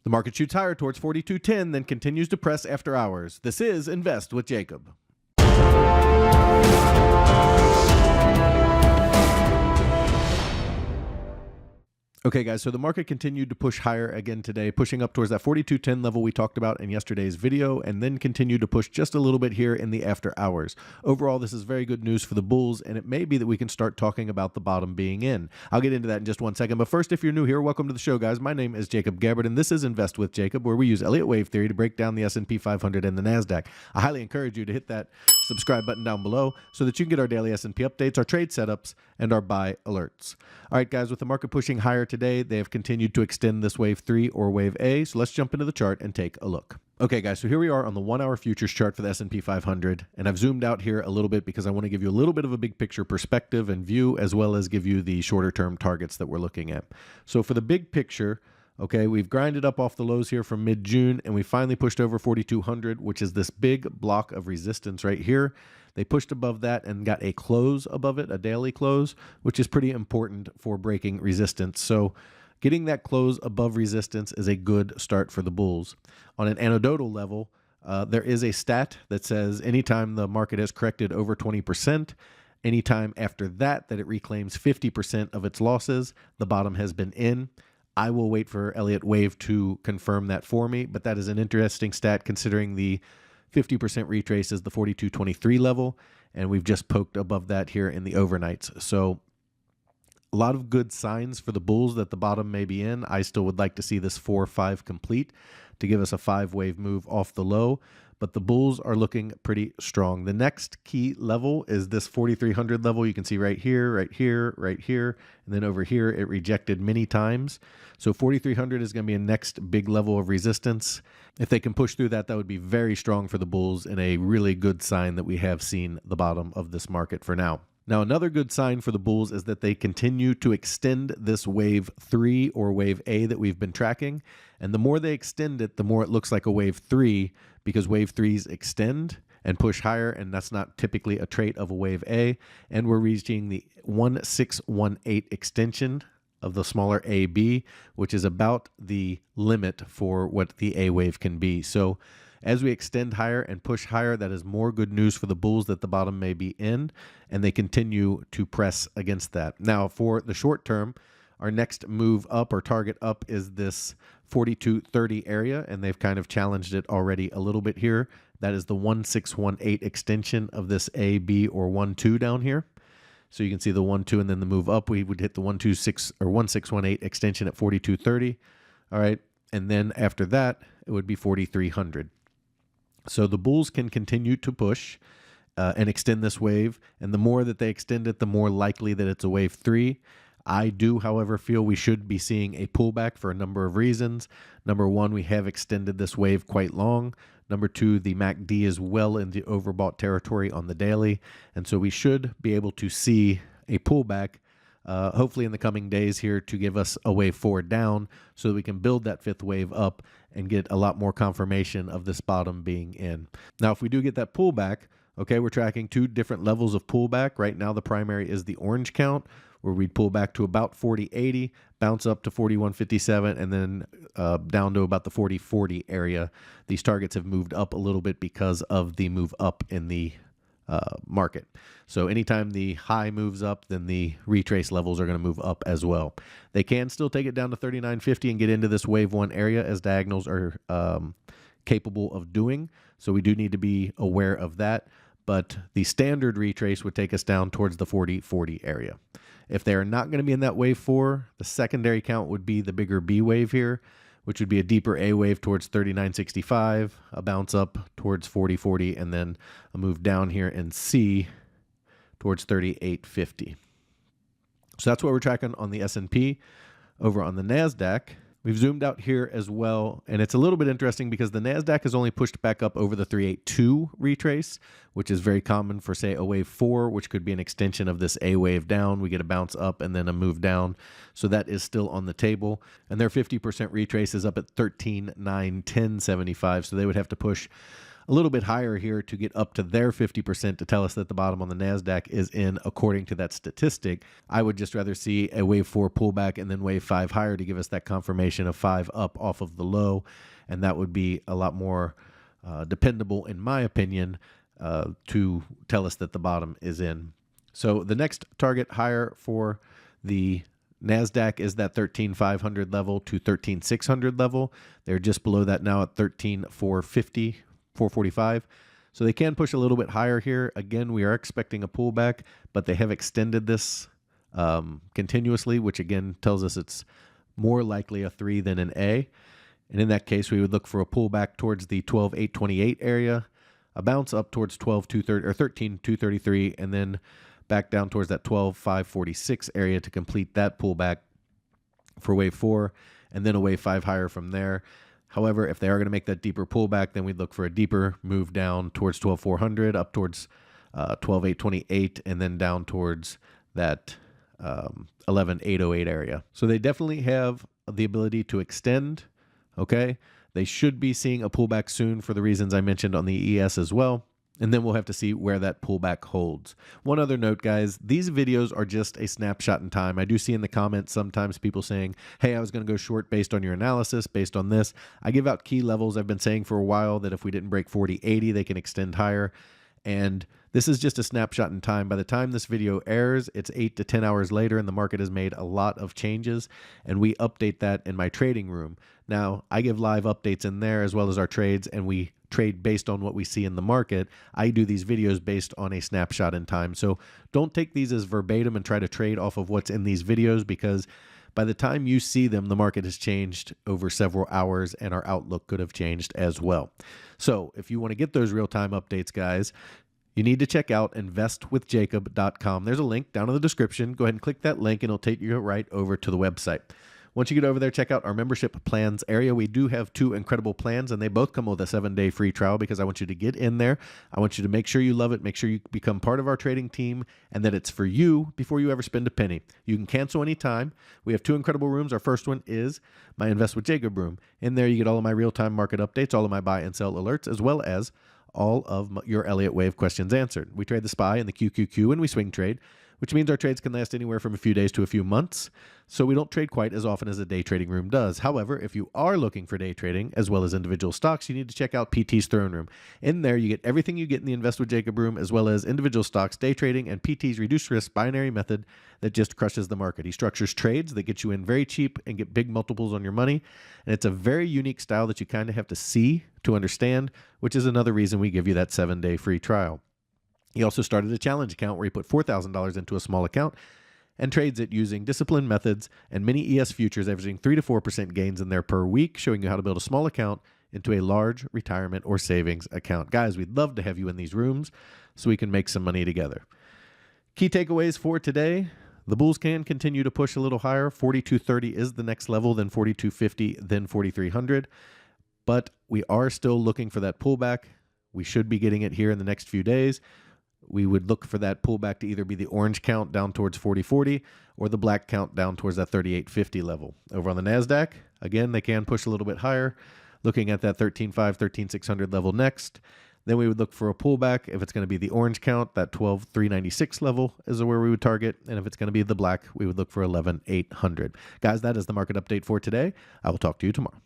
The market shoots higher towards 42.10, then continues to press after hours. This is Invest with Jacob. Okay, guys, so the market continued to push higher again today, pushing up towards that 42.10 level we talked about in yesterday's video, and then continued to push just a little bit here in the after hours. Overall, this is very good news for the bulls, and it may be that we can start talking about the bottom being in. I'll get into that in just one second, but first, if you're new here, welcome to the show, guys. My name is Jacob Gabbard, and this is Invest with Jacob, where we use Elliott Wave Theory to break down the SP 500 and the NASDAQ. I highly encourage you to hit that subscribe button down below so that you can get our daily S&P updates, our trade setups, and our buy alerts. All right, guys, with the market pushing higher today, they have continued to extend this wave 3 or wave A. So let's jump into the chart and take a look. Okay, guys, so here we are on the 1-hour futures chart for the S&P 500, and I've zoomed out here a little bit because I want to give you a little bit of a big picture perspective and view, as well as give you the shorter term targets that we're looking at. So for the big picture, okay, we've grinded up off the lows here from mid-June, and we finally pushed over 4,200, which is this big block of resistance right here. They pushed above that and got a close above it, a daily close, which is pretty important for breaking resistance. So getting that close above resistance is a good start for the bulls. On an anecdotal level, there is a stat that says anytime the market has corrected over 20%, anytime after that it reclaims 50% of its losses, the bottom has been in. I will wait for Elliott Wave to confirm that for me, but that is an interesting stat considering the 50% retrace is the 42.23 level, and we've just poked above that here in the overnights. So a lot of good signs for the bulls that the bottom may be in. I still would like to see this 4-5 complete to give us a 5-wave move off the low, but the bulls are looking pretty strong. The next key level is this 4,300 level. You can see right here, right here, right here, and then over here it rejected many times. So 4,300 is going to be a next big level of resistance. If they can push through that, that would be very strong for the bulls and a really good sign that we have seen the bottom of this market for now. Now, another good sign for the bulls is that they continue to extend this wave 3 or wave A that we've been tracking. And the more they extend it, the more it looks like a wave 3, because wave 3s extend and push higher, and that's not typically a trait of a wave A. And we're reaching the 1618 extension of the smaller AB, which is about the limit for what the A wave can be. So as we extend higher and push higher, that is more good news for the bulls that the bottom may be in, and they continue to press against that. Now, for the short term, our next move up or target up is this 42.30 area, and they've kind of challenged it already a little bit here. That is the 1618 extension of this A, B, or 1-2 down here. So you can see the 1-2, and then the move up, we would hit the 126 or 1618 extension at 42.30. All right, and then after that, it would be 4,300. So the bulls can continue to push and extend this wave, and the more that they extend it, the more likely that it's a wave 3. I do, however, feel we should be seeing a pullback for a number of reasons. Number one, we have extended this wave quite long. Number two, the MACD is well in the overbought territory on the daily, and so we should be able to see a pullback hopefully in the coming days here to give us a wave 4 down so that we can build that 5th wave up and get a lot more confirmation of this bottom being in. Now, if we do get that pullback, okay, we're tracking 2 different levels of pullback. Right now, the primary is the orange count, where we'd pull back to about 40.80, bounce up to 41.57, and then down to about the 40.40 area. These targets have moved up a little bit because of the move up in the market. So anytime the high moves up, then the retrace levels are going to move up as well. They can still take it down to 39.50 and get into this wave 1 area, as diagonals are capable of doing. So we do need to be aware of that. But the standard retrace would take us down towards the 40.40 area. If they're not going to be in that wave 4, the secondary count would be the bigger B wave here, which would be a deeper A wave towards 39.65, a bounce up towards 40.40, and then a move down here in C towards 38.50. So that's what we're tracking on the S&P. Over on the NASDAQ, we've zoomed out here as well, and it's a little bit interesting because the NASDAQ has only pushed back up over the 382 retrace, which is very common for, say, a wave 4, which could be an extension of this A wave down. We get a bounce up and then a move down. So that is still on the table. And their 50% retrace is up at 13,910.75, so they would have to push a little bit higher here to get up to their 50% to tell us that the bottom on the NASDAQ is in according to that statistic. I would just rather see a wave 4 pullback and then wave 5 higher to give us that confirmation of 5 up off of the low. And that would be a lot more dependable, in my opinion, to tell us that the bottom is in. So the next target higher for the NASDAQ is that 13,500 level to 13,600 level. They're just below that now at 13,450, 445. So they can push a little bit higher here. Again, we are expecting a pullback, but they have extended this continuously, which again tells us it's more likely a 3 than an A. And in that case, we would look for a pullback towards the 12,828 area, a bounce up towards 12,230 or 13,233, and then back down towards that 12,546 area to complete that pullback for wave 4, and then a wave 5 higher from there. However, if they are going to make that deeper pullback, then we'd look for a deeper move down towards 12,400, up towards 12,828, and then down towards that 11,808 area. So they definitely have the ability to extend. Okay, they should be seeing a pullback soon for the reasons I mentioned on the ES as well. And then we'll have to see where that pullback holds. One other note, guys, these videos are just a snapshot in time. I do see in the comments sometimes people saying, hey, I was going to go short based on your analysis, based on this. I give out key levels. I've been saying for a while that if we didn't break 40.80, they can extend higher. And this is just a snapshot in time. By the time this video airs, it's 8 to 10 hours later, and the market has made a lot of changes, and we update that in my trading room. Now, I give live updates in there as well as our trades, and we trade based on what we see in the market. I do these videos based on a snapshot in time. So don't take these as verbatim and try to trade off of what's in these videos, because by the time you see them, the market has changed over several hours and our outlook could have changed as well. So if you want to get those real-time updates, guys, you need to check out investwithjacob.com. There's a link down in the description. Go ahead and click that link and it'll take you right over to the website. Once you get over there, check out our membership plans area. We do have 2 incredible plans, and they both come with a 7-day free trial because I want you to get in there. I want you to make sure you love it, make sure you become part of our trading team, and that it's for you before you ever spend a penny. You can cancel anytime. We have 2 incredible rooms. Our first one is my Invest with Jacob room. In there, you get all of my real-time market updates, all of my buy and sell alerts, as well as all of your Elliott Wave questions answered. We trade the SPY and the QQQ, and we swing trade, which means our trades can last anywhere from a few days to a few months. So we don't trade quite as often as a day trading room does. However, if you are looking for day trading as well as individual stocks, you need to check out PT's Throne Room. In there, you get everything you get in the Invest with Jacob room, as well as individual stocks, day trading, and PT's reduced risk binary method that just crushes the market. He structures trades that get you in very cheap and get big multiples on your money. And it's a very unique style that you kind of have to see to understand, which is another reason we give you that 7-day free trial. He also started a challenge account where he put $4,000 into a small account and trades it using disciplined methods and many ES futures, averaging 3 to 4% gains in there per week, showing you how to build a small account into a large retirement or savings account. Guys, we'd love to have you in these rooms so we can make some money together. Key takeaways for today. The bulls can continue to push a little higher. 4230 is the next level, then 4250, then 4300. But we are still looking for that pullback. We should be getting it here in the next few days. We would look for that pullback to either be the orange count down towards 4040 or the black count down towards that 3850 level. Over on the NASDAQ, again, they can push a little bit higher, looking at that 13,500, 13,600 level next. Then we would look for a pullback. If it's going to be the orange count, that 12,396 level is where we would target. And if it's going to be the black, we would look for 11,800. Guys, that is the market update for today. I will talk to you tomorrow.